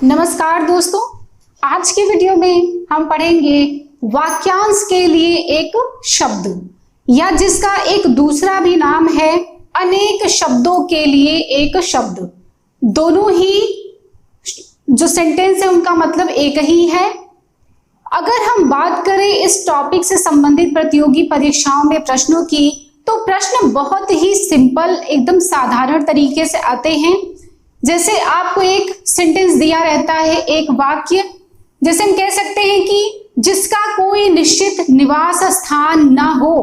नमस्कार दोस्तों, आज की वीडियो में हम पढ़ेंगे वाक्यांश के लिए एक शब्द या जिसका एक दूसरा भी नाम है अनेक शब्दों के लिए एक शब्द। दोनों ही जो सेंटेंस है उनका मतलब एक ही है। अगर हम बात करें इस टॉपिक से संबंधित प्रतियोगी परीक्षाओं में प्रश्नों की, तो प्रश्न बहुत ही सिंपल, एकदम साधारण तरीके से आते हैं। जैसे आपको एक सेंटेंस दिया रहता है, एक वाक्य, जैसे हम कह सकते हैं कि जिसका कोई निश्चित निवास स्थान ना हो,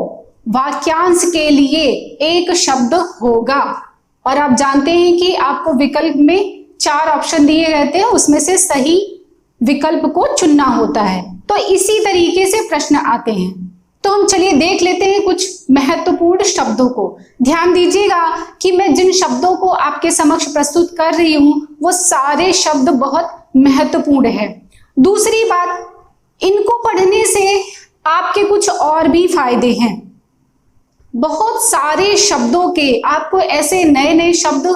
वाक्यांश के लिए एक शब्द होगा। और आप जानते हैं कि आपको विकल्प में 4 ऑप्शन दिए रहते हैं, उसमें से सही विकल्प को चुनना होता है। तो इसी तरीके से प्रश्न आते हैं। तो हम चलिए देख लेते हैं कुछ महत्वपूर्ण शब्दों को। ध्यान दीजिएगा कि मैं जिन शब्दों को आपके समक्ष प्रस्तुत कर रही हूं वो सारे शब्द बहुत महत्वपूर्ण है। दूसरी बात, इनको पढ़ने से आपके कुछ और भी फायदे हैं। बहुत सारे शब्दों के आपको ऐसे नए नए शब्द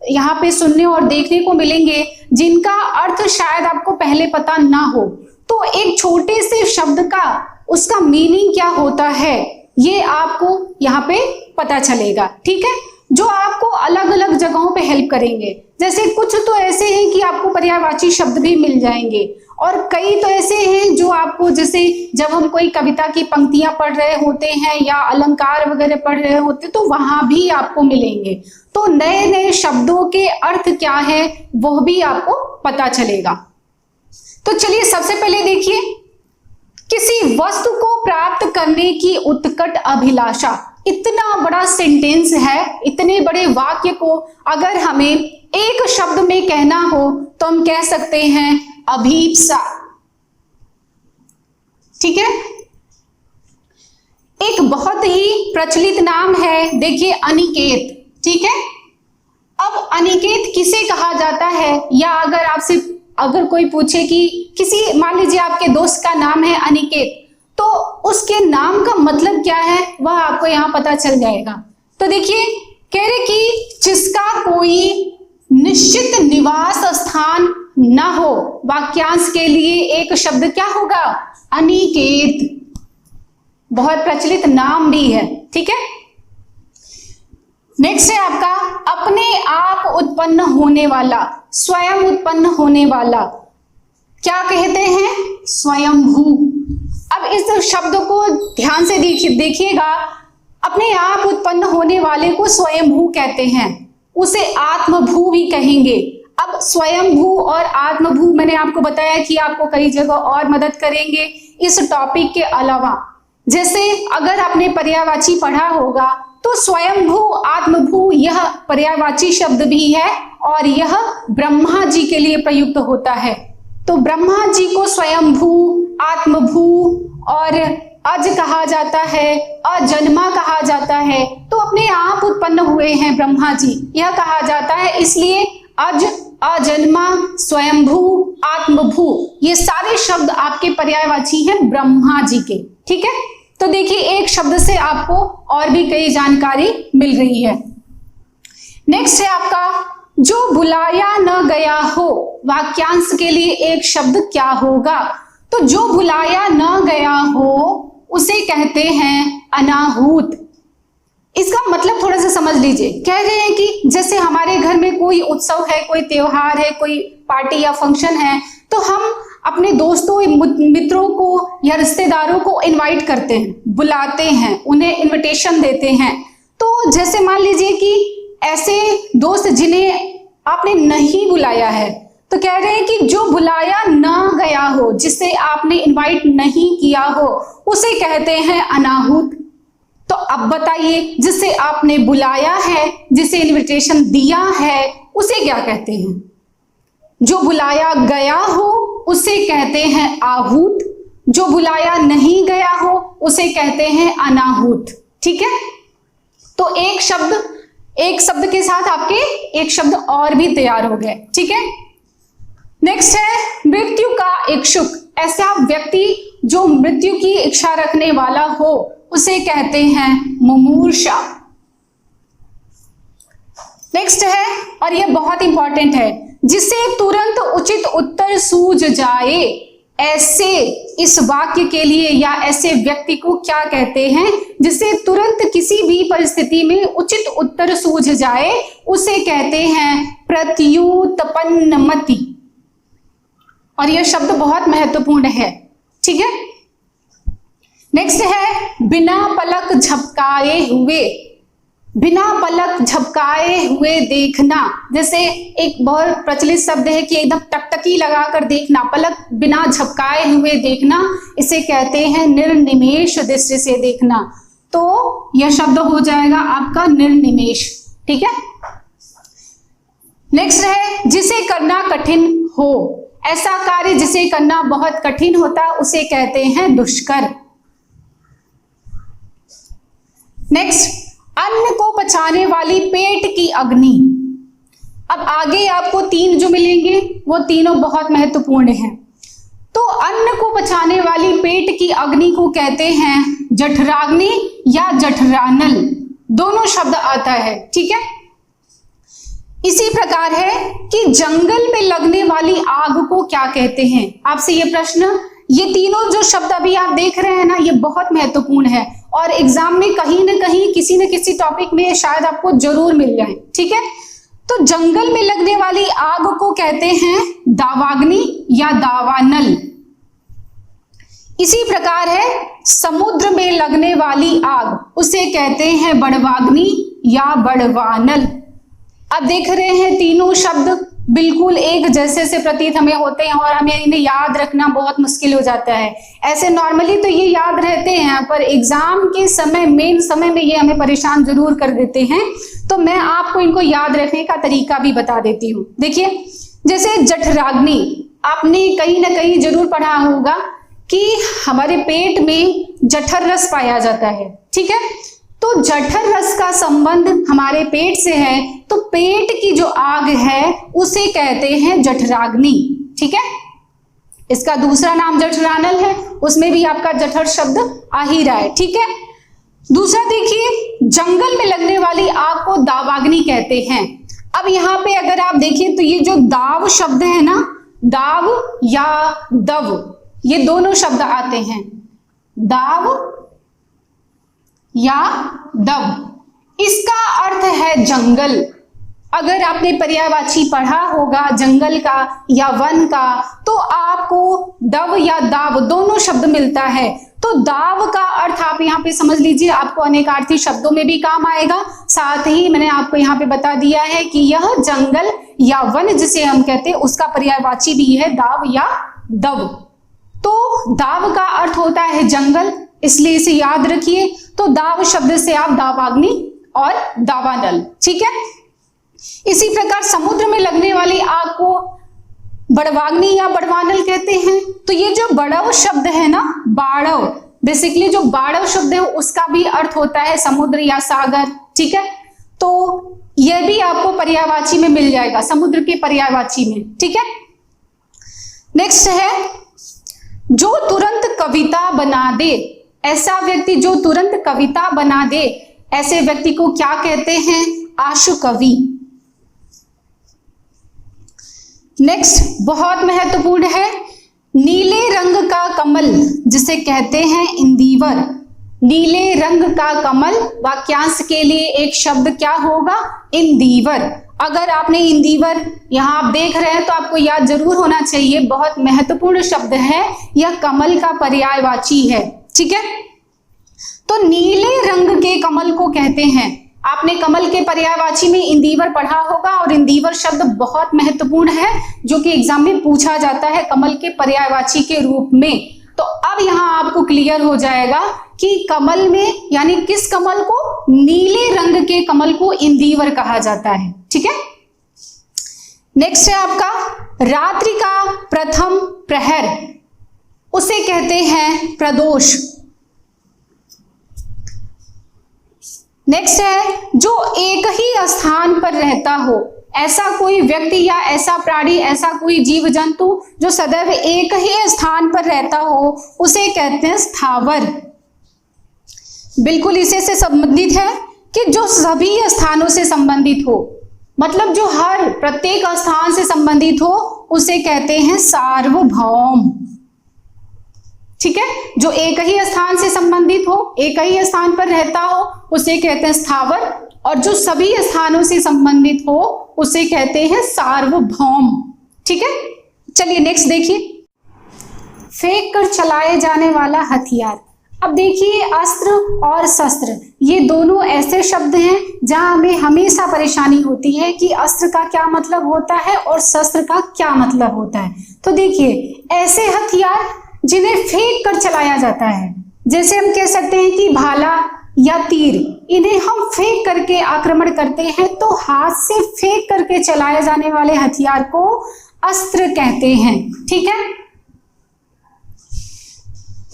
यहाँ पे सुनने और देखने को मिलेंगे जिनका अर्थ शायद आपको पहले पता ना हो। तो एक छोटे से शब्द का उसका मीनिंग क्या होता है ये आपको यहाँ पे पता चलेगा, ठीक है, जो आपको अलग अलग जगहों पे हेल्प करेंगे। जैसे कुछ तो ऐसे हैं कि आपको पर्यायवाची शब्द भी मिल जाएंगे और कई तो ऐसे हैं जो आपको, जैसे जब हम कोई कविता की पंक्तियां पढ़ रहे होते हैं या अलंकार वगैरह पढ़ रहे होते तो वहां भी आपको मिलेंगे। तो नए नए शब्दों के अर्थ क्या है वो भी आपको पता चलेगा। तो चलिए सबसे पहले देखिए, किसी वस्तु को प्राप्त करने की उत्कट अभिलाषा। इतना बड़ा सेंटेंस है, इतने बड़े वाक्य को अगर हमें एक शब्द में कहना हो तो हम कह सकते हैं अभीप्सा, ठीक है। एक बहुत ही प्रचलित नाम है, देखिए अनिकेत, ठीक है। अब अनिकेत किसे कहा जाता है, या अगर कोई पूछे कि किसी, मान लीजिए आपके दोस्त का नाम है अनिकेत, तो उसके नाम का मतलब क्या है वह आपको यहां पता चल जाएगा। तो देखिए कह रहे कि जिसका कोई निश्चित निवास स्थान ना हो, वाक्यांश के लिए एक शब्द क्या होगा, अनिकेत। बहुत प्रचलित नाम भी है, ठीक है। नेक्स्ट है आपका अपने आप उत्पन्न होने वाला, स्वयं उत्पन्न होने वाला, क्या कहते हैं, स्वयंभू। अब इस शब्द को ध्यान से देखिएगा, अपने आप उत्पन्न होने वाले को स्वयंभू कहते हैं, उसे आत्मभू भी कहेंगे। अब स्वयंभू और आत्मभू मैंने आपको बताया कि आपको कई जगह और मदद करेंगे इस टॉपिक के अलावा। जैसे अगर आपने पर्यायवाची पढ़ा होगा तो स्वयंभू, आत्मभू यह पर्यायवाची शब्द भी है और यह ब्रह्मा जी के लिए प्रयुक्त होता है। तो ब्रह्मा जी को स्वयंभू, आत्मभू और अज कहा जाता है, अजन्मा कहा जाता है। तो अपने आप उत्पन्न हुए हैं ब्रह्मा जी, यह कहा जाता है। इसलिए अज, अजन्मा, स्वयंभू, आत्मभू ये सारे शब्द आपके पर्यायवाची हैं ब्रह्मा जी के, ठीक है। तो देखिए एक शब्द से आपको और भी कई जानकारी मिल रही है। नेक्स्ट है आपका जो बुलाया न गया हो, वाक्यांश के लिए एक शब्द क्या होगा। तो जो बुलाया न गया हो उसे कहते हैं अनाहूत। इसका मतलब थोड़ा सा समझ लीजिए। कह रहे हैं कि जैसे हमारे घर में कोई उत्सव है, कोई त्योहार है, कोई पार्टी या फंक्शन है, तो हम अपने दोस्तों, मित्रों को या रिश्तेदारों को इनवाइट करते हैं, बुलाते हैं, उन्हें इनविटेशन देते हैं। तो जैसे मान लीजिए कि ऐसे दोस्त जिन्हें आपने नहीं बुलाया है, तो कह रहे हैं कि जो बुलाया ना गया हो, जिसे आपने इनवाइट नहीं किया हो, उसे कहते हैं अनाहूत। तो अब बताइए, जिसे आपने बुलाया है, जिसे इनविटेशन दिया है, उसे क्या कहते हैं। जो बुलाया गया हो उसे कहते हैं आहूत, जो बुलाया नहीं गया हो उसे कहते हैं अनाहूत, ठीक है। तो एक शब्द के साथ आपके एक शब्द और भी तैयार हो गए, ठीक है। नेक्स्ट है मृत्यु का इच्छुक। ऐसा व्यक्ति जो मृत्यु की इच्छा रखने वाला हो उसे कहते हैं मुमूर्षा। नेक्स्ट है, और यह बहुत इंपॉर्टेंट है, जिसे तुरंत उचित उत्तर सूझ जाए, ऐसे इस वाक्य के लिए या ऐसे व्यक्ति को क्या कहते हैं? जिसे तुरंत किसी भी परिस्थिति में उचित उत्तर सूझ जाए उसे कहते हैं प्रत्युत्पन्नमति। और यह शब्द बहुत महत्वपूर्ण है, ठीक है। नेक्स्ट है बिना पलक झपकाए हुए। बिना पलक झपकाए हुए देखना, जैसे एक बहुत प्रचलित शब्द है कि एकदम टकटकी लगाकर देखना, पलक बिना झपकाए हुए देखना, इसे कहते हैं निर्निमेष दृष्टि से देखना। तो यह शब्द हो जाएगा आपका निर्निमेष, ठीक है। नेक्स्ट है जिसे करना कठिन हो। ऐसा कार्य जिसे करना बहुत कठिन होता है उसे कहते हैं दुष्कर। नेक्स्ट, अन्न को पचाने वाली पेट की अग्नि। अब आगे आपको तीन जो मिलेंगे वो तीनों बहुत महत्वपूर्ण हैं। तो अन्न को पचाने वाली पेट की अग्नि को कहते हैं जठराग्नि या जठरानल, दोनों शब्द आता है, ठीक है। इसी प्रकार है कि जंगल में लगने वाली आग को क्या कहते हैं? आपसे ये प्रश्न, ये तीनों जो शब्द अभी आप देख रहे हैं ना, ये बहुत महत्वपूर्ण है और एग्जाम में कहीं ना कहीं किसी न किसी टॉपिक में शायद आपको जरूर मिल जाए, ठीक है। तो जंगल में लगने वाली आग को कहते हैं दावाग्नि या दावानल। इसी प्रकार है समुद्र में लगने वाली आग, उसे कहते हैं बड़वाग्नि या बड़वानल। अब देख रहे हैं तीनों शब्द बिल्कुल एक जैसे से प्रतीत हमें होते हैं और हमें इन्हें याद रखना बहुत मुश्किल हो जाता है। ऐसे नॉर्मली तो ये याद रहते हैं पर एग्जाम के समय, मेन समय में ये हमें परेशान जरूर कर देते हैं। तो मैं आपको इनको याद रखने का तरीका भी बता देती हूँ। देखिए, जैसे जठराग्नि, आपने कहीं ना कहीं जरूर पढ़ा होगा कि हमारे पेट में जठर रस पाया जाता है, ठीक है। तो जठर रस का संबंध हमारे पेट से है, तो पेट की जो आग है उसे कहते हैं जठराग्नि, ठीक है। इसका दूसरा नाम जठरानल है, उसमें भी आपका जठर शब्द आ ही रहा है, ठीक है। दूसरा देखिए, जंगल में लगने वाली आग को दावाग्नि कहते हैं। अब यहाँ पे अगर आप देखिए तो ये जो दाव शब्द है ना, दाव या दव, ये दोनों शब्द आते हैं, दाव या दव। इसका अर्थ है जंगल। अगर आपने पर्यायवाची पढ़ा होगा जंगल का या वन का, तो आपको दव या दाव दोनों शब्द मिलता है। तो दाव का अर्थ आप यहाँ पे समझ लीजिए, आपको अनेकार्थी शब्दों में भी काम आएगा। साथ ही मैंने आपको यहाँ पे बता दिया है कि यह जंगल या वन जिसे हम कहते हैं उसका पर्यायवाची भी है दाव या दव। तो दाव का अर्थ होता है जंगल, इसलिए इसे याद रखिए। तो दाव शब्द से आप दावाग्नि और दावानल, ठीक है। इसी प्रकार समुद्र में लगने वाली आग को बड़वाग्नि या बड़वानल कहते हैं। तो ये जो बड़व शब्द है ना, बाड़व, बेसिकली जो बाड़व शब्द है उसका भी अर्थ होता है समुद्र या सागर, ठीक है। तो यह भी आपको पर्यायवाची में मिल जाएगा, समुद्र के पर्यायवाची में, ठीक है। नेक्स्ट है जो तुरंत कविता बना दे। ऐसा व्यक्ति जो तुरंत कविता बना दे, ऐसे व्यक्ति को क्या कहते हैं? आशु कवि। नेक्स्ट बहुत महत्वपूर्ण है, नीले रंग का कमल जिसे कहते हैं इंदिवर। नीले रंग का कमल वाक्यांश के लिए एक शब्द क्या होगा? इंदिवर। अगर आपने इंदिवर यहाँ आप देख रहे हैं तो आपको याद जरूर होना चाहिए, बहुत महत्वपूर्ण शब्द है, यह कमल का पर्यायवाची है, ठीक है। तो नीले रंग के कमल को कहते हैं, आपने कमल के पर्यायवाची में इंदिवर पढ़ा होगा और इंदिवर शब्द बहुत महत्वपूर्ण है जो कि एग्जाम में पूछा जाता है कमल के पर्यायवाची के रूप में। तो अब यहाँ आपको क्लियर हो जाएगा कि कमल में यानी किस कमल को? नीले रंग के कमल को इंदिवर कहा जाता है, ठीक है। नेक्स्ट है आपका रात्रि का प्रथम प्रहर, उसे कहते हैं प्रदोष। नेक्स्ट है जो एक ही स्थान पर रहता हो, ऐसा कोई व्यक्ति या ऐसा प्राणी, ऐसा कोई जीव जंतु जो सदैव एक ही स्थान पर रहता हो, उसे कहते हैं स्थावर। बिल्कुल इसी से संबंधित है कि जो सभी स्थानों से संबंधित हो, मतलब जो हर प्रत्येक स्थान से संबंधित हो उसे कहते हैं सार्वभौम। ठीक है, जो एक ही स्थान से संबंधित हो, एक ही स्थान पर रहता हो, उसे कहते हैं स्थावर, और जो सभी स्थानों से संबंधित हो उसे कहते हैं सार्वभौम। ठीक है, चलिए नेक्स्ट देखिए, फेंक कर चलाए जाने वाला हथियार। अब देखिए, अस्त्र और शस्त्र ये दोनों ऐसे शब्द हैं जहां हमें हमेशा परेशानी होती है कि अस्त्र का क्या मतलब होता है और शस्त्र का क्या मतलब होता है। तो देखिए, ऐसे हथियार जिन्हें फेंक कर चलाया जाता है, जैसे हम कह सकते हैं कि भाला या तीर, इन्हें हम फेंक करके आक्रमण करते हैं, तो हाथ से फेंक करके चलाए जाने वाले हथियार को अस्त्र कहते हैं। ठीक है,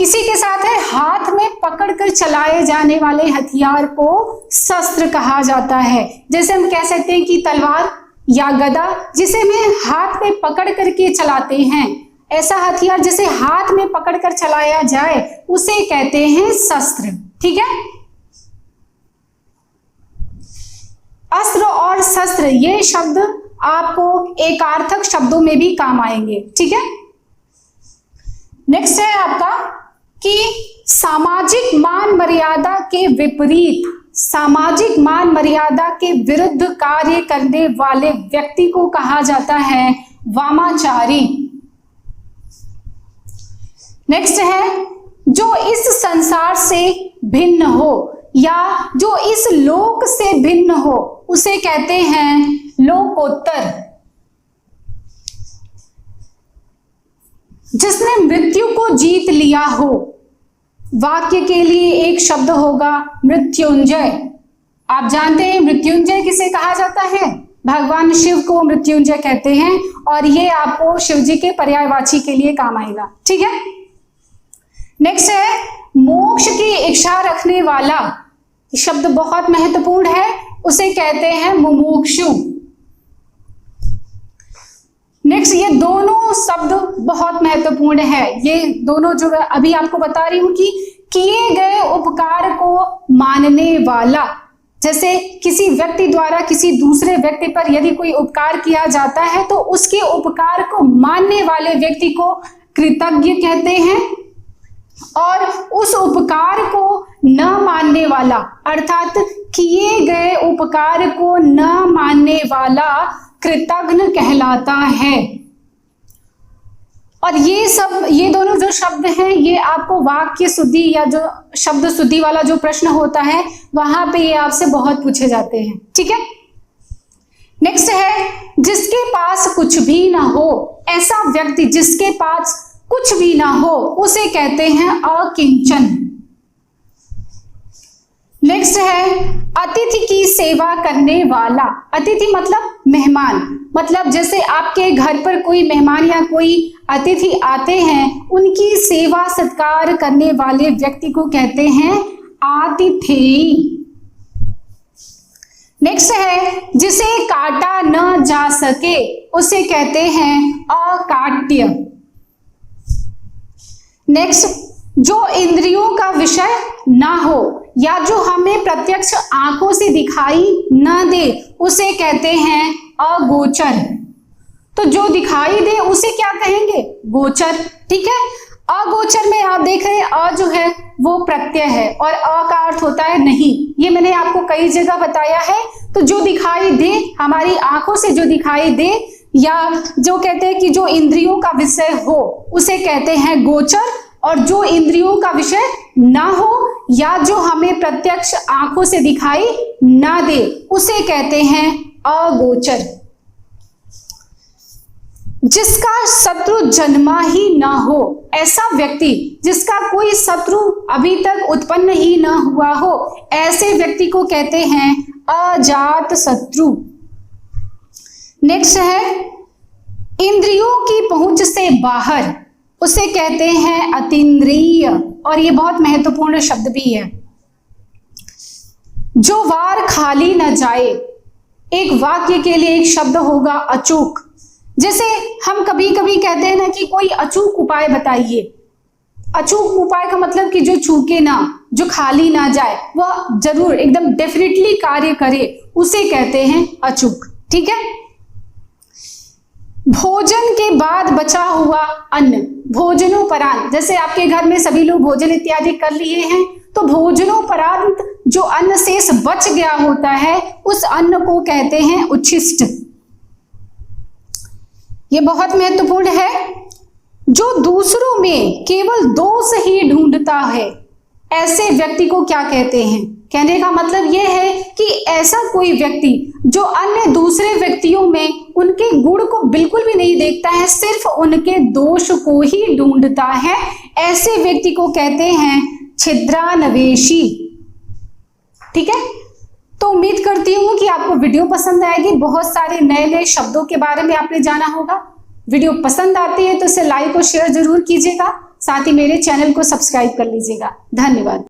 इसी के साथ है, हाथ में पकड़कर चलाए जाने वाले हथियार को शस्त्र कहा जाता है। जैसे हम कह सकते हैं कि तलवार या गदा, जिसे हम हाथ में पकड़ करके चलाते हैं, ऐसा हथियार जिसे हाथ में पकड़कर चलाया जाए उसे कहते हैं शस्त्र। ठीक है, अस्त्र और शस्त्र ये शब्द आपको एकार्थक शब्दों में भी काम आएंगे। ठीक है, नेक्स्ट है आपका कि सामाजिक मान मर्यादा के विपरीत, सामाजिक मान मर्यादा के विरुद्ध कार्य करने वाले व्यक्ति को कहा जाता है वामाचारी। नेक्स्ट है, जो इस संसार से भिन्न हो या जो इस लोक से भिन्न हो उसे कहते हैं लोकोत्तर। जिसने मृत्यु को जीत लिया हो, वाक्य के लिए एक शब्द होगा मृत्युंजय। आप जानते हैं मृत्युंजय किसे कहा जाता है? भगवान शिव को मृत्युंजय कहते हैं, और ये आपको शिव जी के पर्यायवाची के लिए काम आएगा। ठीक है, नेक्स्ट है मोक्ष की इच्छा रखने वाला, शब्द बहुत महत्वपूर्ण है, उसे कहते हैं मुमुक्षु। नेक्स्ट, ये दोनों शब्द बहुत महत्वपूर्ण है। ये दोनों जो अभी आपको बता रही हूं कि किए गए उपकार को मानने वाला, जैसे किसी व्यक्ति द्वारा किसी दूसरे व्यक्ति पर यदि कोई उपकार किया जाता है तो उसके उपकार को मानने वाले व्यक्ति को कृतज्ञ कहते हैं, और उस उपकार को न मानने वाला अर्थात किए गए उपकार को न मानने वाला कृतघ्न कहलाता है। और ये दोनों जो शब्द हैं ये आपको वाक्य शुद्धि या जो शब्द शुद्धि वाला जो प्रश्न होता है वहां पे ये आपसे बहुत पूछे जाते हैं। ठीक है, नेक्स्ट है जिसके पास कुछ भी ना हो, ऐसा व्यक्ति जिसके पास कुछ भी ना हो उसे कहते हैं अकिंचन। नेक्स्ट है अतिथि की सेवा करने वाला। अतिथि मतलब मेहमान, मतलब जैसे आपके घर पर कोई मेहमान या कोई अतिथि आते हैं, उनकी सेवा सत्कार करने वाले व्यक्ति को कहते हैं आतिथेयी। नेक्स्ट है जिसे काटा न जा सके उसे कहते हैं अकाट्य। नेक्स्ट, जो इंद्रियों का विषय ना हो या जो हमें प्रत्यक्ष आंखों से दिखाई न दे उसे कहते हैं अगोचर। तो जो दिखाई दे उसे क्या कहेंगे? गोचर। ठीक है, अगोचर में आप देख रहे हैं अ जो है वो प्रत्यय है और अ का अर्थ होता है नहीं। ये मैंने आपको कई जगह बताया है। तो जो दिखाई दे, हमारी आंखों से जो दिखाई दे, या जो कहते हैं कि जो इंद्रियों का विषय हो उसे कहते हैं गोचर, और जो इंद्रियों का विषय ना हो या जो हमें प्रत्यक्ष आंखों से दिखाई ना दे उसे कहते हैं अगोचर। जिसका शत्रु जन्मा ही ना हो, ऐसा व्यक्ति जिसका कोई शत्रु अभी तक उत्पन्न ही ना हुआ हो, ऐसे व्यक्ति को कहते हैं अजात शत्रु। नेक्स्ट है इंद्रियों की पहुंच से बाहर, उसे कहते हैं अतीन्द्रिय, और ये बहुत महत्वपूर्ण शब्द भी है। जो वार खाली न जाए, एक वाक्य के लिए एक शब्द होगा अचूक। जैसे हम कभी कभी कहते हैं ना कि कोई अचूक उपाय बताइए। अचूक उपाय का मतलब कि जो चूके ना, जो खाली ना जाए, वह जरूर एकदम डेफिनेटली कार्य करे, उसे कहते हैं अचूक। ठीक है, भोजन के बाद बचा हुआ अन्न, भोजनोपरांत, जैसे आपके घर में सभी लोग भोजन इत्यादि कर लिए हैं, तो भोजनोपरांत जो अन्न शेष बच गया होता है उस अन्न को कहते हैं उच्छिष्ट। ये बहुत महत्वपूर्ण है। जो दूसरों में केवल दोष ही ढूंढता है, ऐसे व्यक्ति को क्या कहते हैं? कहने का मतलब यह है कि ऐसा कोई व्यक्ति जो अन्य दूसरे व्यक्तियों में उनके गुण को बिल्कुल भी नहीं देखता है, सिर्फ उनके दोष को ही ढूंढता है, ऐसे व्यक्ति को कहते हैं छिद्रान्वेषी। ठीक है, तो उम्मीद करती हूँ कि आपको वीडियो पसंद आएगी। बहुत सारे नए नए शब्दों के बारे में आपने जाना होगा। वीडियो पसंद आती है तो इसे लाइक और शेयर जरूर कीजिएगा, साथ ही मेरे चैनल को सब्सक्राइब कर लीजिएगा। धन्यवाद।